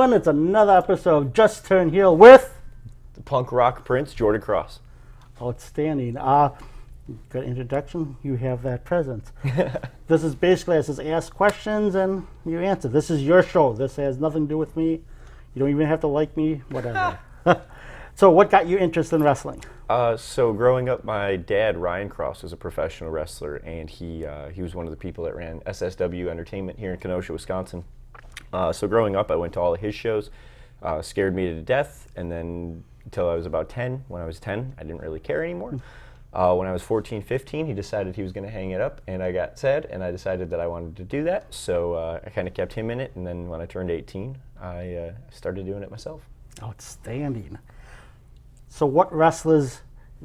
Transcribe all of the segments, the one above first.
everyone. It's another episode of Just Turn Heel with the punk rock prince, Jordan Kross. Outstanding. Good introduction. You have that presence. This is basically, it says ask questions and you answer. This is your show. This has nothing to do with me. You don't even have to like me, whatever. So what got you interested in wrestling? So growing up, my dad, Ryan Kross, was a professional wrestler, and he was one of the people that ran SSW Entertainment here in Kenosha, Wisconsin. So growing up, I went to all of his shows, scared me to death, and then until I was about 10. When I was 10, I didn't really care anymore. When I was 14, 15, he decided he was going to hang it up, and I got sad, and I decided that I wanted to do that. So I kind of kept him in it, and then when I turned 18, I started doing it myself. Outstanding. So what wrestlers,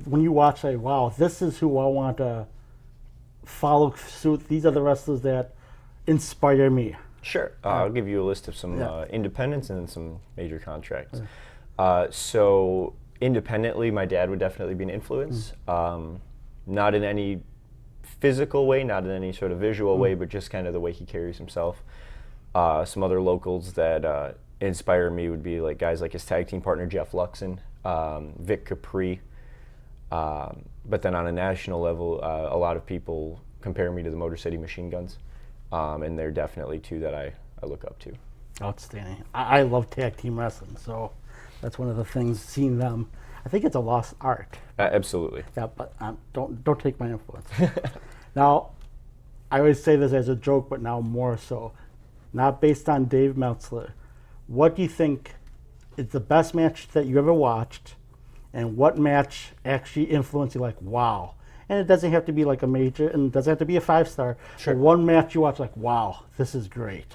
when you watch, say, wow, this is who I want to follow suit. These are the wrestlers that inspire me. Sure. I'll give you a list of some independents and then some major contracts. So independently, my dad would definitely be an influence. Not in any physical way, not in any sort of visual way, but just kind of the way he carries himself. Some other locals that inspire me would be like guys like his tag team partner, Jeff Luxon, Vic Capri. But then on a national level, a lot of people compare me to the Motor City Machine Guns. And they're definitely two that I look up to. Outstanding. I love tag team wrestling, so that's one of the things, seeing them. I think it's a lost art. Absolutely. Yeah, but don't take my influence. Now, I always say this as a joke, but now more so. Not based on Dave Meltzer. What do you think is the best match that you ever watched, and what match actually influenced you like, wow? And it doesn't have to be like a major, and it doesn't have to be a 5-star. Sure. But one match you watch like, wow, this is great.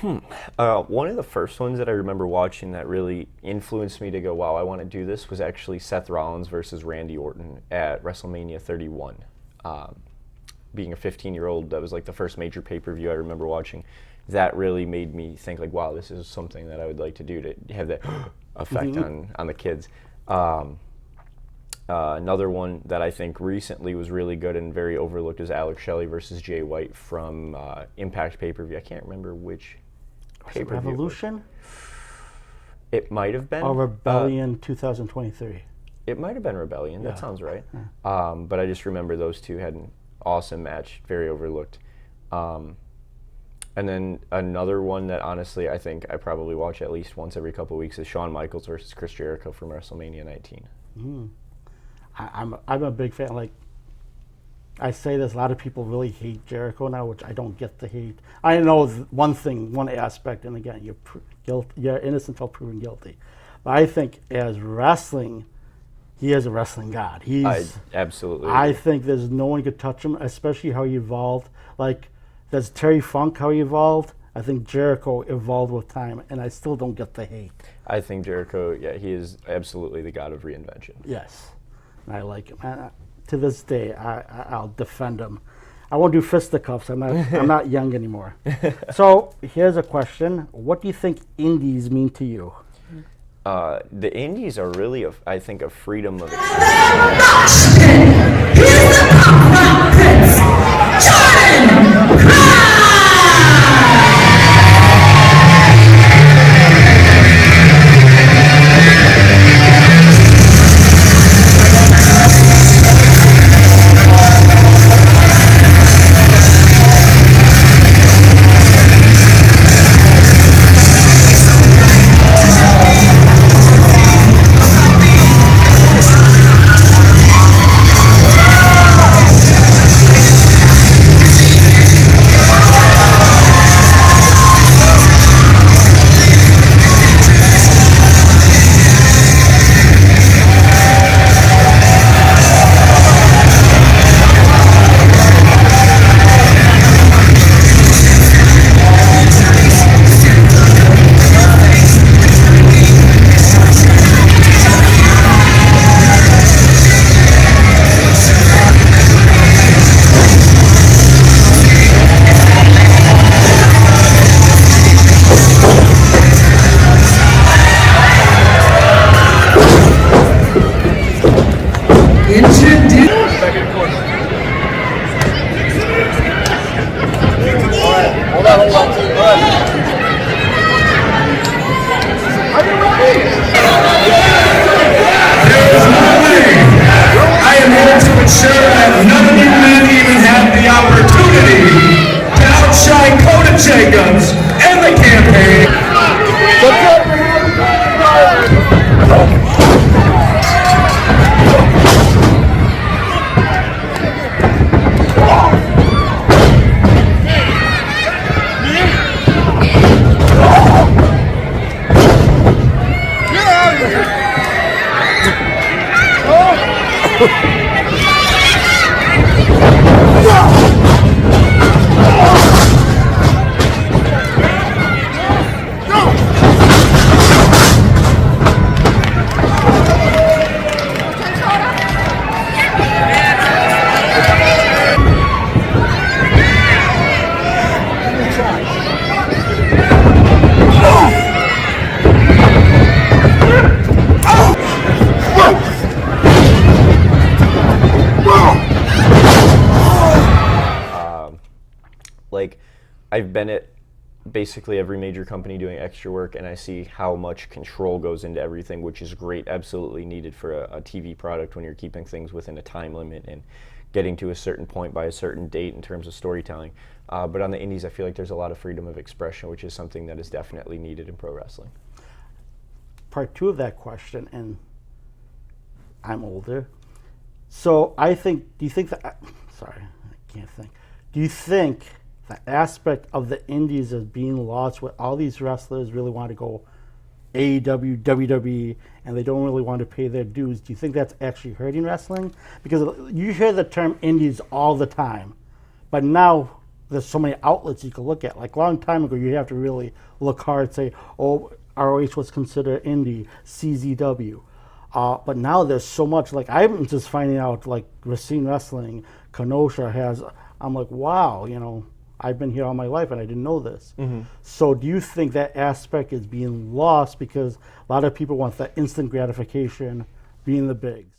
One of the first ones that I remember watching that really influenced me to go, wow, I want to do this, was actually Seth Rollins versus Randy Orton at WrestleMania 31. Being a 15-year-old, that was like the first major pay-per-view I remember watching. That really made me think like, wow, this is something that I would like to do to have that effect on the kids. Another one that I think recently was really good and very overlooked is Alex Shelley versus Jay White from Impact pay-per-view. I can't remember which pay-per-view. Revolution? It might have been. Or Rebellion 2023. It might have been Rebellion. Yeah. That sounds right. Yeah. But I just remember those two had an awesome match, very overlooked. And then another one that honestly I think I probably watch at least once every couple of weeks is Shawn Michaels versus Chris Jericho from WrestleMania 19. I'm a big fan. Like, I say this, a lot of people really hate Jericho now, which I don't get the hate. I know one aspect, and again, you're innocent until proven guilty. But I think as wrestling, he is a wrestling god. I absolutely I agree. think there's no one could touch him, especially how he evolved. Like, there's Terry Funk, how he evolved. I think Jericho evolved with time, and I still don't get the hate. I think Jericho, he is absolutely the god of reinvention. Yes. I like him. To this day, I'll defend him. I won't do fisticuffs. I'm not young anymore. So here's a question: what do you think indies mean to you? The indies are really, I think, a freedom of expression. Here's the punk rock prince, Jordan Kross! Like, I've been at basically every major company doing extra work, and I see how much control goes into everything, which is great, absolutely needed for a TV product when you're keeping things within a time limit and getting to a certain point by a certain date in terms of storytelling. But on the indies, I feel like there's a lot of freedom of expression, which is something that is definitely needed in pro wrestling. Part two of that question, and I'm older, so I think, do you think that, sorry, I can't think, do you think the aspect of the indies is being lost where all these wrestlers really want to go AEW, WWE, and they don't really want to pay their dues? Do you think that's actually hurting wrestling? Because you hear the term indies all the time, but now there's so many outlets you can look at. Like a long time ago, you have to really look hard and say, oh, ROH was considered indie, CZW. But now there's so much, like I'm just finding out, like Racine Wrestling, Kenosha has, I'm like, wow, you know, I've been here all my life and I didn't know this. Mm-hmm. So do you think that aspect is being lost because a lot of people want that instant gratification, being the bigs?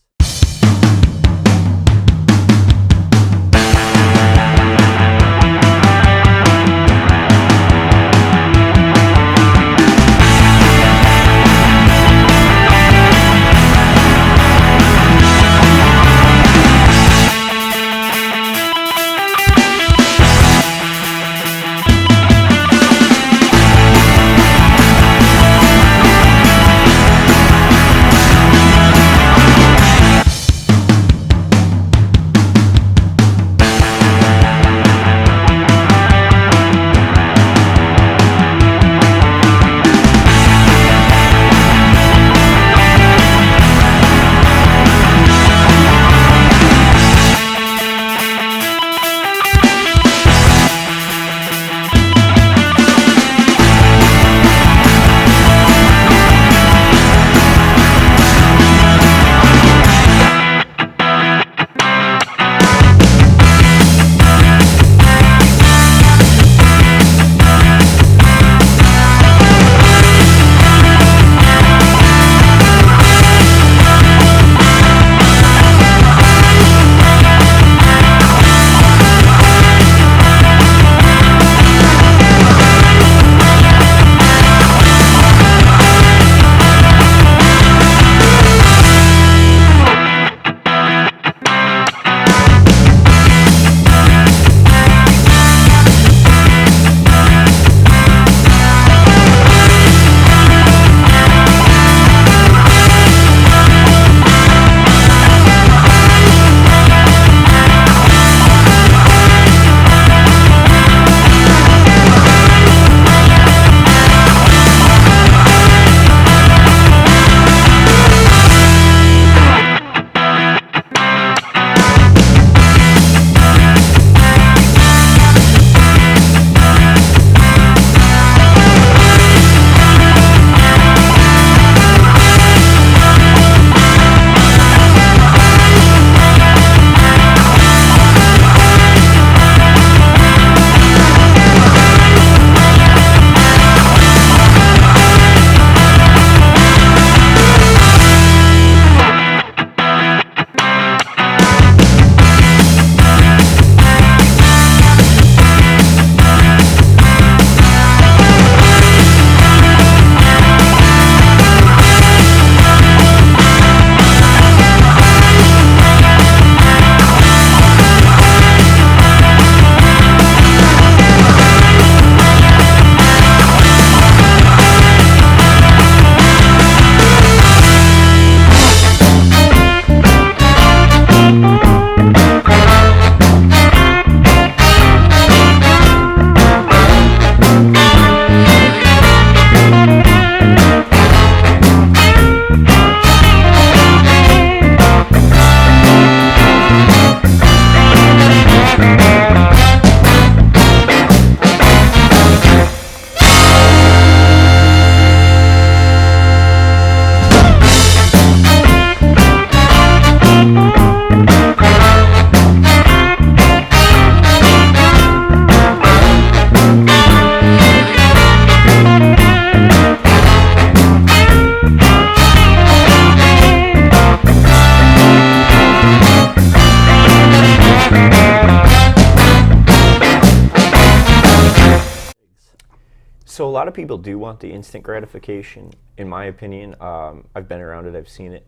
lot of people do want the instant gratification, in my opinion. I've been around it, I've seen it.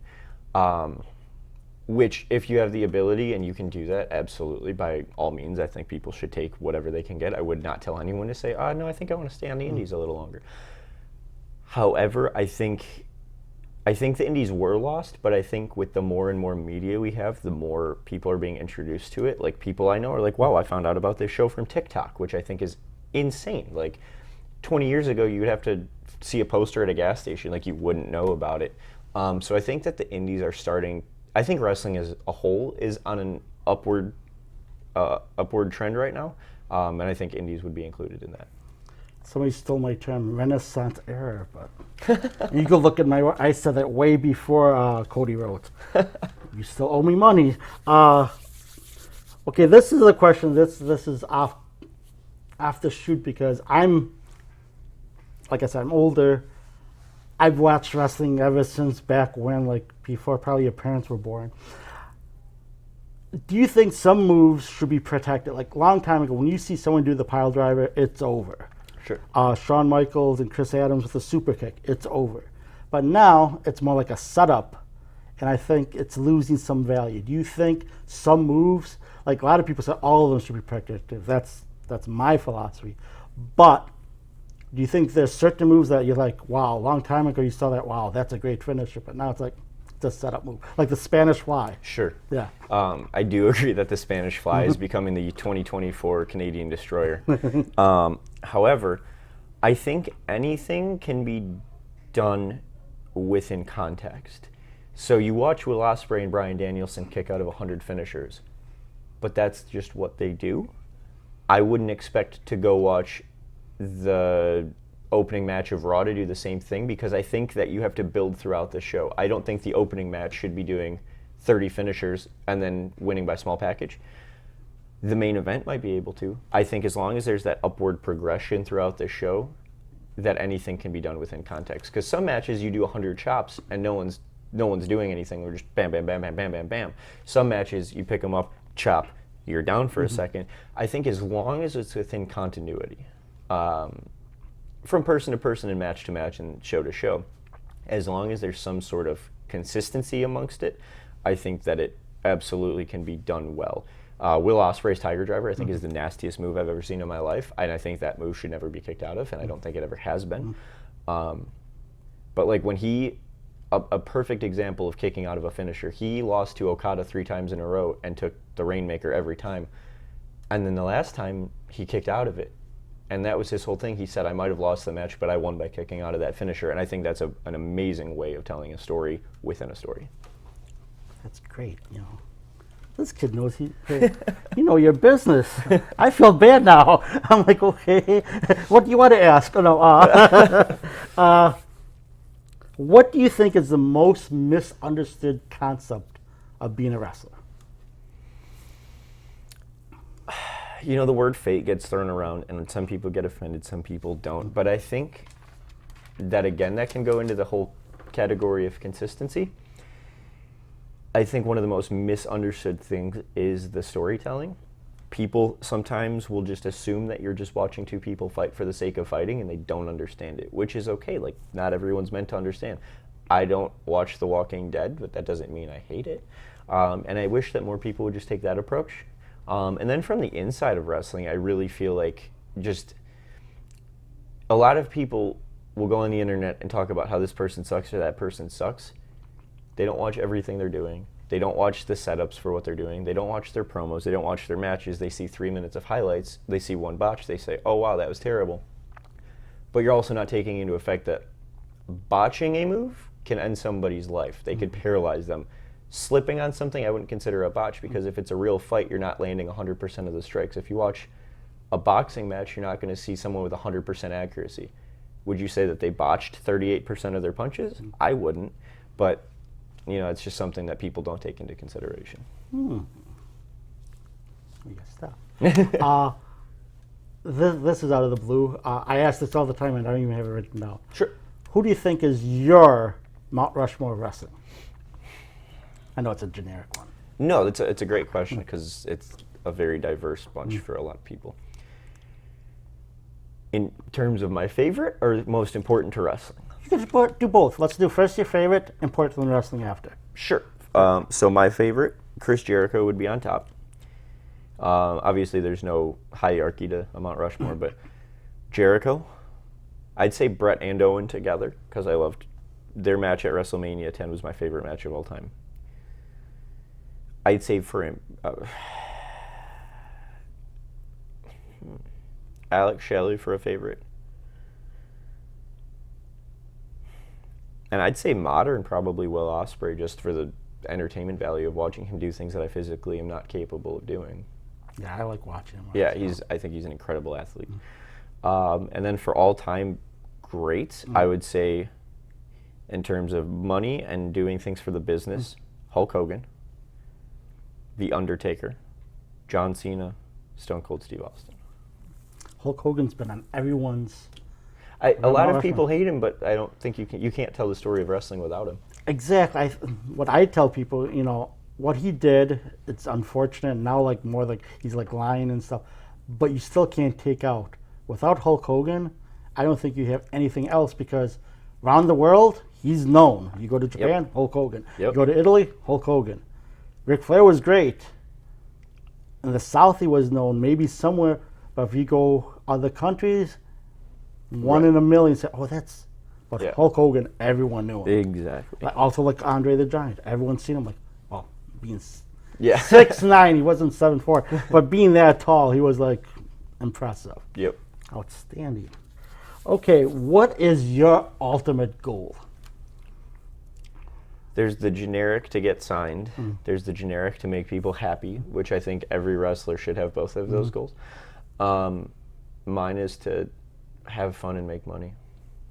Which, if you have the ability and you can do that, absolutely, by all means, I think people should take whatever they can get. I would not tell anyone to say, no, I think I want to stay on the indies a little longer. However, I think the indies were lost, but I think with the more and more media we have, the more people are being introduced to it. Like, people I know are like, wow, I found out about this show from TikTok, which I think is insane. Like, 20 years ago, you would have to see a poster at a gas station. Like, you wouldn't know about it. So I think that the indies are starting. I think wrestling as a whole is on an upward trend right now, and I think indies would be included in that. Somebody stole my term, Renaissance era, but you go look at my. I said that way before Cody wrote. You still owe me money. Okay, this is a question. This is off the shoot because I'm, like I said, I'm older. I've watched wrestling ever since back when, like before probably your parents were born. Do you think some moves should be protected? Like a long time ago, when you see someone do the pile driver, it's over. Sure. Shawn Michaels and Chris Adams with a super kick, it's over. But now it's more like a setup, and I think it's losing some value. Do you think some moves, like a lot of people say all of them should be protected? That's my philosophy. But do you think there's certain moves that you're like, wow, a long time ago you saw that, wow, that's a great finisher, but now it's like it's a setup move, like the Spanish Fly? Sure. Yeah. I do agree that the Spanish Fly is becoming the 2024 Canadian Destroyer. However, I think anything can be done within context. So you watch Will Ospreay and Bryan Danielson kick out of 100 finishers, but that's just what they do. I wouldn't expect to go watch the opening match of Raw to do the same thing, because I think that you have to build throughout the show. I don't think the opening match should be doing 30 finishers and then winning by small package. The main event might be able to. I think as long as there's that upward progression throughout the show, that anything can be done within context. Because some matches you do 100 chops and no one's doing anything. We're just bam, bam, bam, bam, bam, bam, bam. Some matches you pick them up, chop, you're down for a second. I think as long as it's within continuity, from person to person and match to match and show to show, as long as there's some sort of consistency amongst it, I think that it absolutely can be done well. Will Ospreay's Tiger Driver, I think, is the nastiest move I've ever seen in my life, and I think that move should never be kicked out of, and I don't think it ever has been. But like when a perfect example of kicking out of a finisher, he lost to Okada 3 times in a row and took the Rainmaker every time. And then the last time, he kicked out of it. And that was his whole thing. He said, I might have lost the match, but I won by kicking out of that finisher. And I think that's an amazing way of telling a story within a story. That's great, you know. This kid knows you know your business. I feel bad now. I'm like, okay, what do you want to ask? Oh, no, what do you think is the most misunderstood concept of being a wrestler? You know, the word fate gets thrown around, and some people get offended, some people don't. But I think that, again, that can go into the whole category of consistency. I think one of the most misunderstood things is the storytelling. People sometimes will just assume that you're just watching two people fight for the sake of fighting, and they don't understand it, which is okay. Like, not everyone's meant to understand. I don't watch The Walking Dead, but that doesn't mean I hate it. And I wish that more people would just take that approach. And then from the inside of wrestling, I really feel like just a lot of people will go on the internet and talk about how this person sucks or that person sucks. They don't watch everything they're doing. They don't watch the setups for what they're doing. They don't watch their promos. They don't watch their matches. They see 3 minutes of highlights. They see one botch. They say, oh, wow, that was terrible. But you're also not taking into effect that botching a move can end somebody's life. They could paralyze them. Slipping on something I wouldn't consider a botch, because if it's a real fight, you're not landing 100% of the strikes. If you watch a boxing match, you're not going to see someone with 100% accuracy. Would you say that they botched 38% of their punches? I wouldn't. But, you know, it's just something that people don't take into consideration. We got stuff. This is out of the blue. I ask this all the time, and I don't even have it written down. Sure. Who do you think is your Mount Rushmore of wrestling? I know it's a generic one. No, it's a great question, because it's a very diverse bunch for a lot of people. In terms of my favorite or most important to wrestling? You can do both. Let's do first your favorite, important than wrestling after. Sure. So my favorite, Chris Jericho, would be on top. Obviously, there's no hierarchy to Mount Rushmore, but Jericho. I'd say Brett and Owen together because I loved their match at WrestleMania 10 was my favorite match of all time. I'd say for him, Alex Shelley for a favorite. And I'd say modern, probably Will Ospreay, just for the entertainment value of watching him do things that I physically am not capable of doing. Yeah, I like watching him. Yeah, I think he's an incredible athlete. And then for all-time greats, I would say, in terms of money and doing things for the business, Hulk Hogan, The Undertaker, John Cena, Stone Cold Steve Austin. Hulk Hogan's been on everyone's. A lot of people hate him, but I don't think you can't tell the story of wrestling without him. Exactly. What I tell people, what he did, it's unfortunate. Now, like more like he's like lying and stuff, but you still can't take out. Without Hulk Hogan, I don't think you have anything else because around the world, he's known. You go to Japan, Hulk Hogan. You go to Italy, Hulk Hogan. Ric Flair was great. In the South, he was known. Maybe somewhere, but if you go other countries, one in a million say, "Oh, that's." But Hulk Hogan, everyone knew him. Exactly. Also, like Andre the Giant, everyone's seen him. Like, well, being 6'9", he wasn't 7'4", but being that tall, he was like impressive. Yep. Outstanding. Okay, what is your ultimate goal? There's the generic to get signed. There's the generic to make people happy, which I think every wrestler should have both of those goals. Mine is to have fun and make money.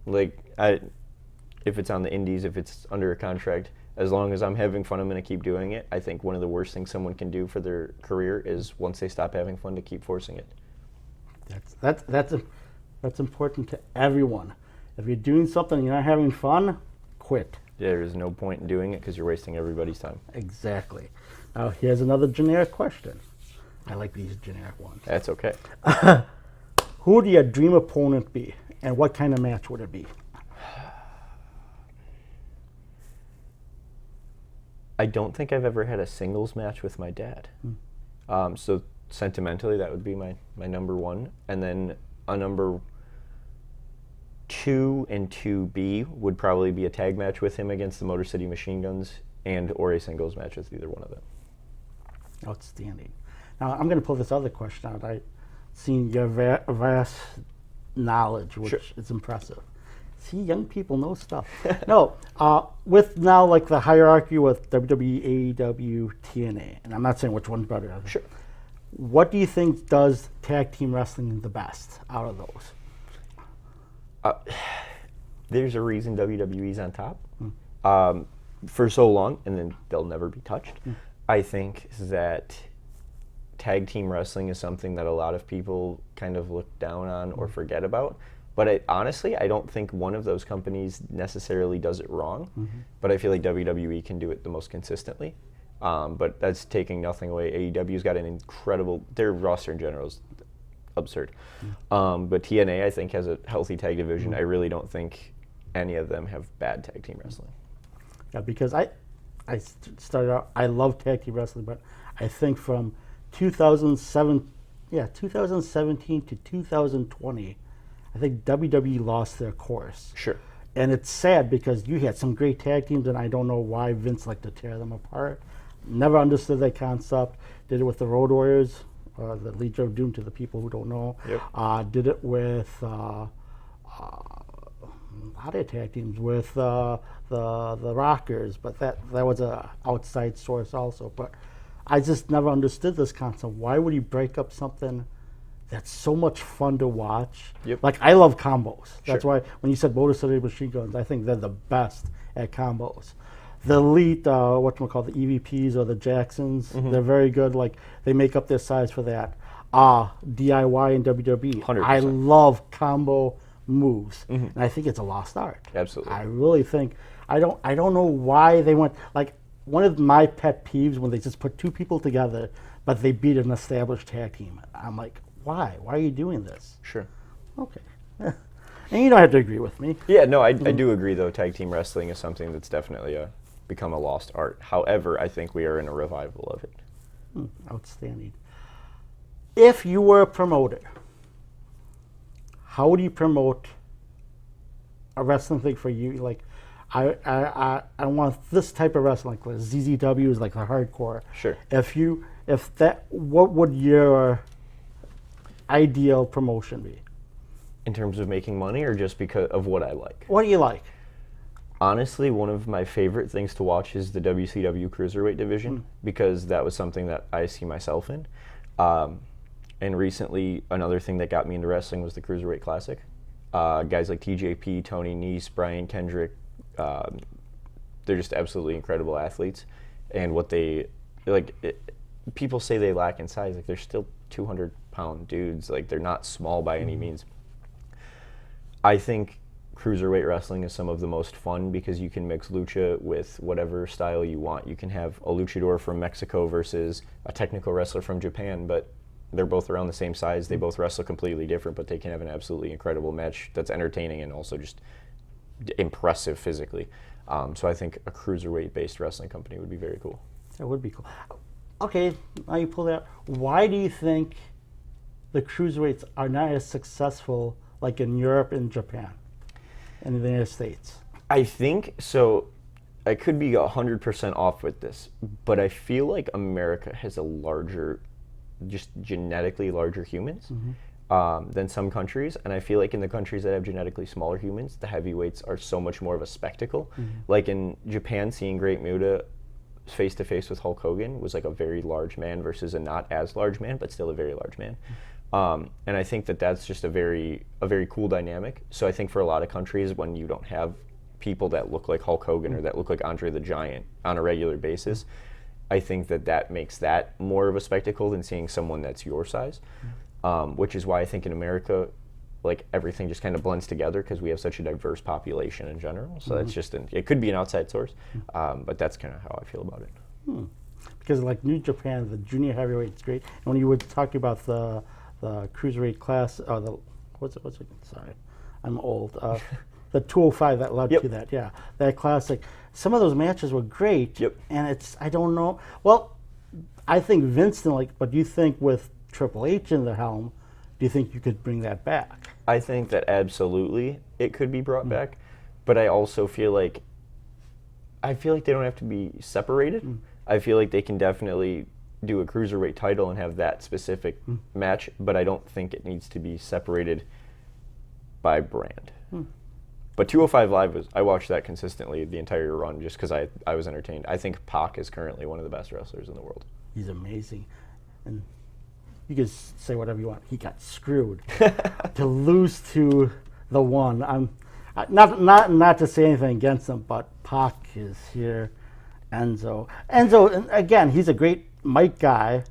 Like, if it's on the indies, if it's under a contract, as long as I'm having fun, I'm going to keep doing it. I think one of the worst things someone can do for their career is once they stop having fun to keep forcing it. That's important to everyone. If you're doing something and you're not having fun, quit. There is no point in doing it because you're wasting everybody's time. Exactly. Now, here's another generic question. I like these generic ones. That's okay. Who would your dream opponent be, and what kind of match would it be? I don't think I've ever had a singles match with my dad. So sentimentally, that would be my number one. And then a number 2 and 2B would probably be a tag match with him against the Motor City Machine Guns or a singles match with either one of them. Outstanding. Now, I'm going to pull this other question out. I've seen your vast knowledge, which is impressive. See, young people know stuff. No, with now like the hierarchy with WWE, AEW, TNA, and I'm not saying which one's better. Sure. What do you think does tag team wrestling the best out of those? There's a reason WWE's on top for so long, and then they'll never be touched. I think that tag team wrestling is something that a lot of people kind of look down on or forget about. But honestly, I don't think one of those companies necessarily does it wrong. But I feel like WWE can do it the most consistently. But that's taking nothing away. AEW's got an incredible, their roster in general is absurd. But TNA, I think, has a healthy tag division. I really don't think any of them have bad tag team wrestling. Yeah, because I started out, I love tag team wrestling, but I think from 2017 to 2020, I think WWE lost their course. Sure. And it's sad because you had some great tag teams, and I don't know why Vince liked to tear them apart. Never understood that concept. Did it with the Road Warriors, the Legion of Doom to the people who don't know. Yep. Did it with how did tag teams with the Rockers, but that was a outside source also. But I just never understood this concept. Why would you break up something that's so much fun to watch? Yep. Like, I love combos. That's Sure. why when you said Motor City Machine Guns, I think they're the best at combos. The elite, the EVPs or the Jacksons, they're very good. Like, they make up their size for that. DIY and WWE. 100%. I love combo moves, and I think it's a lost art. Absolutely. I really think I don't know why they went like one of my pet peeves when they just put two people together, but they beat an established tag team. I'm like, why? Why are you doing this? Sure. Okay. And you don't have to agree with me. Yeah, no, I do agree, though. Tag team wrestling is something that's definitely become a lost art. However, I think we are in a revival of it. Outstanding. If you were a promoter, how would you promote a wrestling thing for you? Like, I want this type of wrestling. Like ZZW is like the hardcore. Sure. What would your ideal promotion be? In terms of making money, or just because of what I like? What do you like? Honestly, one of my favorite things to watch is the WCW Cruiserweight division, because that was something that I see myself in. And recently, another thing that got me into wrestling was the Cruiserweight Classic. Guys like TJP, Tony Nese, Brian Kendrick, they're just absolutely incredible athletes. And what they, people say they lack in size. Like, they're still 200-pound dudes. Like, they're not small by any means. I think Cruiserweight wrestling is some of the most fun because you can mix lucha with whatever style you want. You can have a luchador from Mexico versus a technical wrestler from Japan, but they're both around the same size. They both wrestle completely different, but they can have an absolutely incredible match that's entertaining and also just impressive physically. So I think a Cruiserweight-based wrestling company would be very cool. That would be cool. Okay, now you pull that. Why do you think the Cruiserweights are not as successful like in Europe and Japan and in the United States? I think, so I could be 100% off with this, but I feel like America has a larger, just genetically larger humans than some countries. And I feel like in the countries that have genetically smaller humans, the heavyweights are so much more of a spectacle. Like in Japan, seeing Great Muta face-to-face with Hulk Hogan was like a very large man versus a not as large man, but still a very large man. And I think that that's just a very cool dynamic. So I think for a lot of countries, when you don't have people that look like Hulk Hogan or that look like Andre the Giant on a regular basis, I think that makes that more of a spectacle than seeing someone that's your size. Which is why I think in America, like, everything just kind of blends together because we have such a diverse population in general. So that's just it could be an outside source, but that's kind of how I feel about it. Because like New Japan, the junior heavyweight is great. And when you were talking about the Cruiserweight class, what's it? Sorry, I'm old. The 205 that led to that, that classic. Some of those matches were great. And I don't know. Well, I think Vince didn't but do you think with Triple H in the helm, do you think you could bring that back? I think that absolutely it could be brought back, but I also feel like they don't have to be separated. I feel like they can definitely do a Cruiserweight title and have that specific match, but I don't think it needs to be separated by brand. But 205 Live I watched that consistently the entire run just because I was entertained. I think Pac is currently one of the best wrestlers in the world. He's amazing. And you can say whatever you want. He got screwed to lose to the one. I'm not to say anything against him, but Pac is here. Enzo, and again, he's a great mic guy.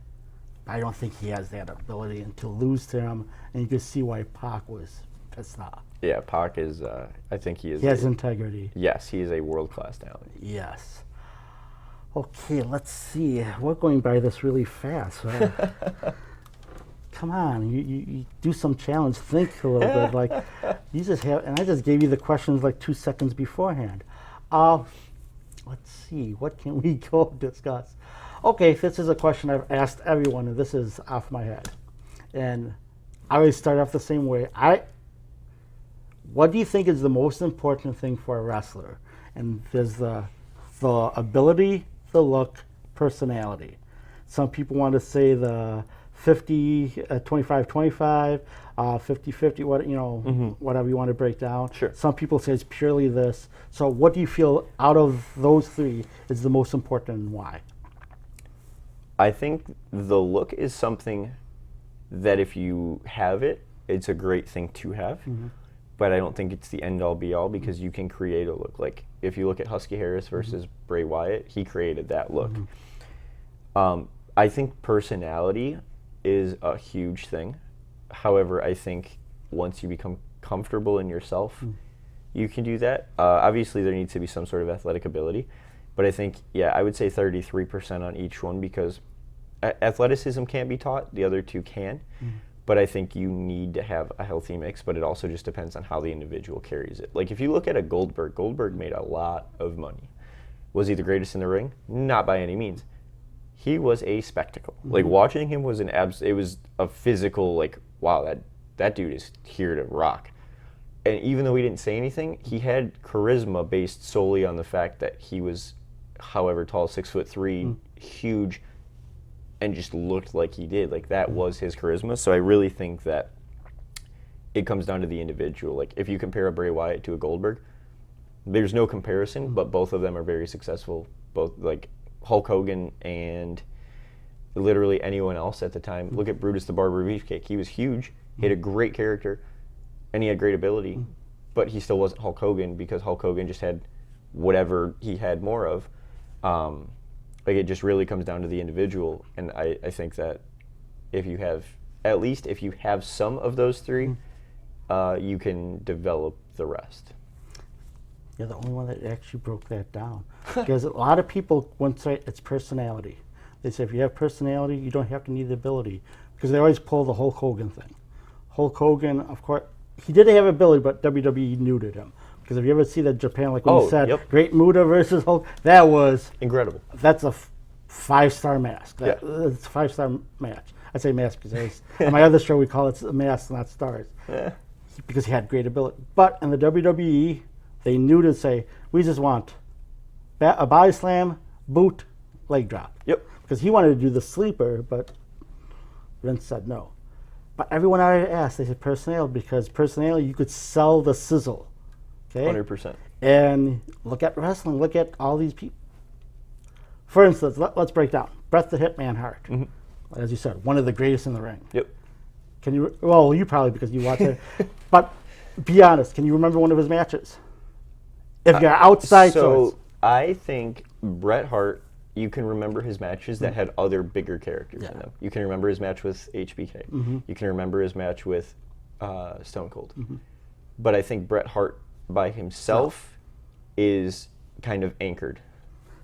I don't think he has that ability, and to lose to him, and you can see why Pac was pissed off. Yeah, Pac is. I think he is. He has integrity. Yes, he is a world-class talent. Yes. Okay, let's see. We're going by this really fast. Right? Come on, you do some challenge. Think a little bit. Like you just have, and I just gave you the questions like 2 seconds beforehand. Let's see. What can we go discuss? Okay, this is a question I've asked everyone, and this is off my head. And I always start off the same way. What do you think is the most important thing for a wrestler? And there's the ability, the look, personality. Some people want to say the 50, 25, 25, 50, 50, whatever you want to break down. Sure. Some people say it's purely this. So what do you feel out of those three is the most important and why? I think the look is something that if you have it, it's a great thing to have. But I don't think it's the end all be all because you can create a look. Like if you look at Husky Harris versus Bray Wyatt, he created that look. I think personality is a huge thing. However, I think once you become comfortable in yourself, you can do that. Obviously, there needs to be some sort of athletic ability. But I think, I would say 33% on each one because athleticism can't be taught. The other two can. but I think you need to have a healthy mix, but it also just depends on how the individual carries it. Like if you look at a Goldberg made a lot of money. Was he the greatest in the ring? Not by any means. He was a spectacle. Like watching him was it was a physical, like, wow, that dude is here to rock. And even though he didn't say anything, he had charisma based solely on the fact that he was however tall, 6'3", huge, and just looked like he did. Like that was his charisma. So I really think that it comes down to the individual. Like if you compare a Bray Wyatt to a Goldberg, there's no comparison, but both of them are very successful. Both like Hulk Hogan and literally anyone else at the time. Look at Brutus the Barber Beefcake. He was huge. He had a great character, and he had great ability, but he still wasn't Hulk Hogan because Hulk Hogan just had whatever he had more of. Like it just really comes down to the individual, and I think that if you have some of those three, you can develop the rest. You're the only one that actually broke that down. Because a lot of people wouldn't say it's personality. They say if you have personality, you don't have to need the ability. Because they always pull the Hulk Hogan thing. Hulk Hogan, of course, he did have ability, but WWE neutered him. Because if you ever see that Japan, like when he said, Great Muta versus Hulk, that was incredible. That's a 5-star match. It's a 5-star match. I say match because on my other show we call it match, not stars. Because he had great ability. But in the WWE, they knew to say, we just want a body slam, boot, leg drop. Yep. Because he wanted to do the sleeper, but Vince said no. But everyone I asked, they said personality, because personality, you could sell the sizzle. Okay? 100%. And look at wrestling. Look at all these people. For instance, let's break down. Bret the Hitman Hart. As you said, one of the greatest in the ring. Yep. Can you? Well, you probably because you watch it. But be honest. Can you remember one of his matches? If you're outside, so I think Bret Hart. You can remember his matches that had other bigger characters in them. You can remember his match with HBK. You can remember his match with Stone Cold. But I think Bret Hart by himself is kind of anchored.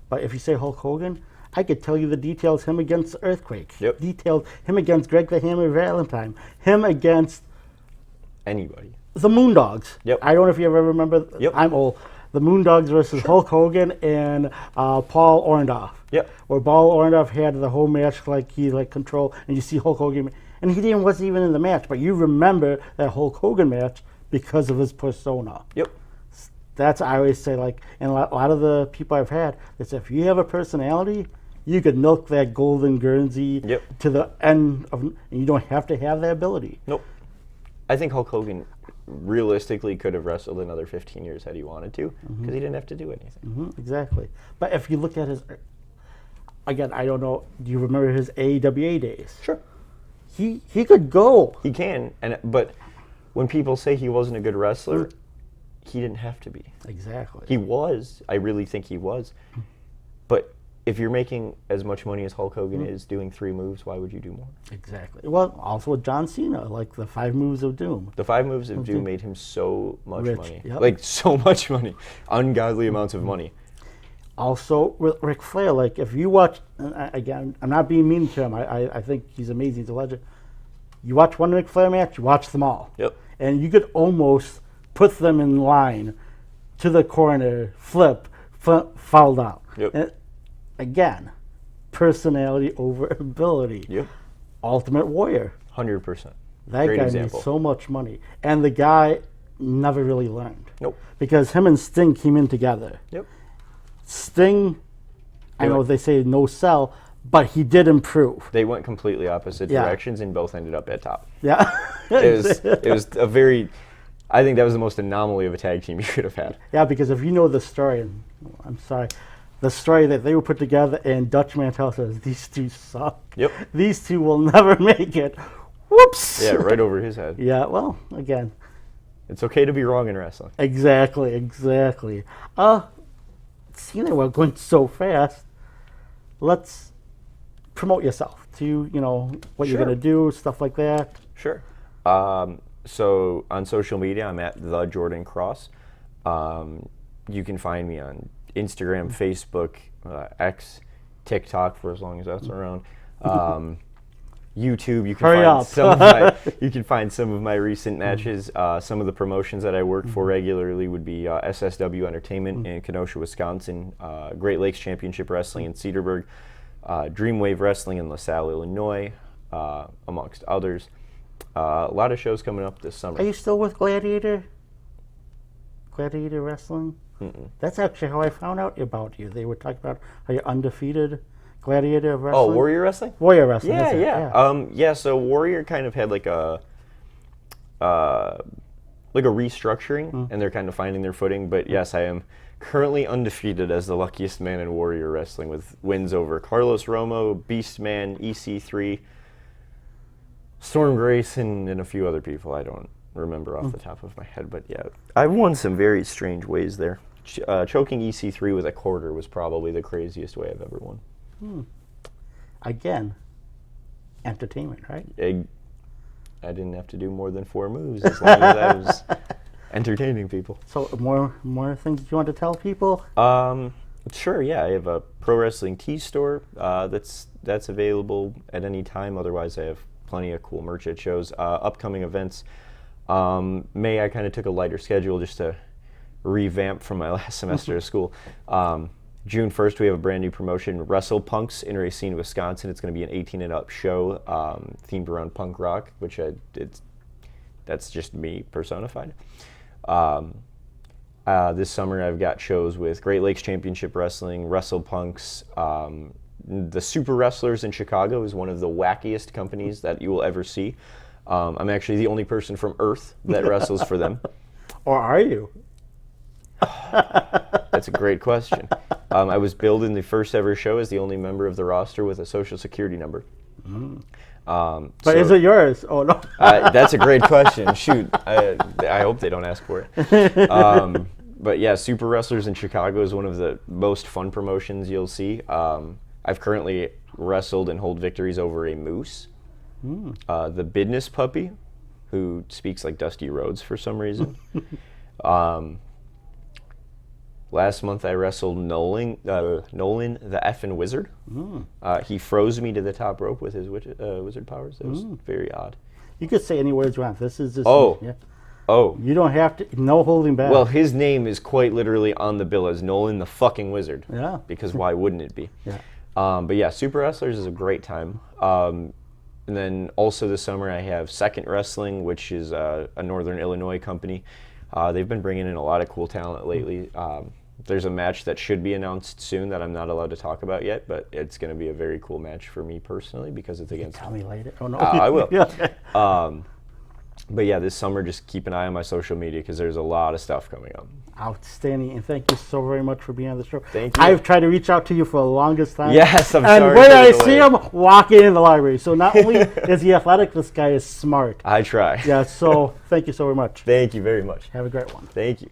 But if you say Hulk Hogan, I could tell you the details. Him against Earthquake. Yep. Detailed. Him against Greg the Hammer Valentine. Him against anybody. The Moondogs. Yep. I don't know if you ever remember. Yep. I'm old. The Moondogs versus Hulk Hogan and Paul Orndorff. Yep. Where Paul Orndorff had the whole match like he control, and you see Hulk Hogan, and he wasn't even in the match, but you remember that Hulk Hogan match because of his persona. Yep. That's I always say, like, and a lot of the people I've had, they say if you have a personality, you could milk that golden Guernsey to the end of, and you don't have to have that ability. Nope. I think Hulk Hogan realistically could have wrestled another 15 years had he wanted to, because he didn't have to do anything. Exactly. But if you look at his, again, I don't know, do you remember his AWA days? Sure. He could go. He can, but when people say he wasn't a good wrestler, he didn't have to be. Exactly. He was. I really think he was. But if you're making as much money as Hulk Hogan is doing 3 moves, why would you do more? Exactly. Well, also with John Cena, like the 5 moves of doom. The 5 moves of doom made him so much Rich, money. yep. Like, so much money. Ungodly amounts of money. Also, with Ric Flair, like if you watch, again, I'm not being mean to him. I think he's amazing. He's a legend. You watch one Ric Flair match, you watch them all. Yep. And you could almost put them in line to the corner, flip, fall down. Yep. And again, personality over ability. Yep. Ultimate Warrior. 100%. That Great guy example. made so much money. And the guy never really learned. Nope. Because him and Sting came in together. Yep. Sting, I know they say no sell, but he did improve. They went completely opposite directions and both ended up at top. Yeah. It was a very, I think that was the most anomaly of a tag team you could have had. Yeah, because if you know the story, and I'm sorry, the story that they were put together, and Dutch Mantel says, these two suck. Yep. These two will never make it. Whoops. Yeah, right over his head. Yeah, well, again. It's okay to be wrong in wrestling. Exactly. Seeing that we're going so fast, let's promote yourself to, what you're going to do, stuff like that. Sure. So on social media, I'm at the Jordan Kross. You can find me on Instagram, Facebook, X, TikTok for as long as that's around. YouTube. You can Hurry find up. some of my you can find some of my recent matches. Some of the promotions that I work for regularly would be SSW Entertainment in Kenosha, Wisconsin, Great Lakes Championship Wrestling in Cedarburg, Dreamwave Wrestling in LaSalle, Illinois, amongst others. A lot of shows coming up this summer. Are you still with Gladiator? Gladiator Wrestling? Mm-mm. That's actually how I found out about you. They were talking about how you're undefeated Gladiator of Wrestling. Oh, Warrior Wrestling? Warrior Wrestling. Yeah, that's it, yeah. Yeah, so Warrior kind of had like a restructuring, and they're kind of finding their footing. But yes, I am currently undefeated as the luckiest man in Warrior Wrestling with wins over Carlos Romo, Beastman, EC3, Storm Grayson, and a few other people I don't remember off the top of my head. But yeah, I've won some very strange ways there. Choking EC3 with a quarter was probably the craziest way I've ever won. Again, entertainment, right? I didn't have to do more than 4 moves as long as I was entertaining people. So more things you want to tell people? Sure, yeah. I have a pro wrestling tee store that's available at any time. Otherwise, I have plenty of cool merch at shows. Upcoming events. May I kind of took a lighter schedule just to revamp from my last semester of school. June 1st, we have a brand new promotion, Wrestle Punks in Racine, Wisconsin. It's going to be an 18 and up show themed around punk rock, which that's just me personified. This summer, I've got shows with Great Lakes Championship Wrestling, Wrestle Punks. The Super Wrestlers in Chicago is one of the wackiest companies that you will ever see. I'm actually the only person from Earth that wrestles for them. Or are you? That's a great question. I was billed in the first ever show as the only member of the roster with a social security number. But is it yours? Oh, no. That's a great question. Shoot, I hope they don't ask for it. But yeah, Super Wrestlers in Chicago is one of the most fun promotions you'll see. I've currently wrestled and hold victories over a moose, the Bidness puppy, who speaks like Dusty Rhodes for some reason. Last month I wrestled Nolan the effing wizard. He froze me to the top rope with his wizard powers. That was very odd. You could say any words you want. This is just... Oh. Yeah. Oh. You don't have to... No holding back. Well, his name is quite literally on the bill as Nolan the fucking wizard. Yeah. Because why wouldn't it be? Yeah. But yeah, Super Wrestlers is a great time. And then also this summer I have Second Wrestling, which is a Northern Illinois company. They've been bringing in a lot of cool talent lately. There's a match that should be announced soon that I'm not allowed to talk about yet, but it's going to be a very cool match for me personally because it's against... Tell me later. Oh, no. I will. Yeah. But yeah, this summer just keep an eye on my social media because there's a lot of stuff coming up. Outstanding, and thank you so very much for being on the show. Thank you. I've tried to reach out to you for the longest time. Yes, I'm and sorry. And when for I the see delay. him walking in the library, so not only is he athletic, this guy is smart. I try. Yeah, so thank you so very much. Thank you very much. Have a great one. Thank you.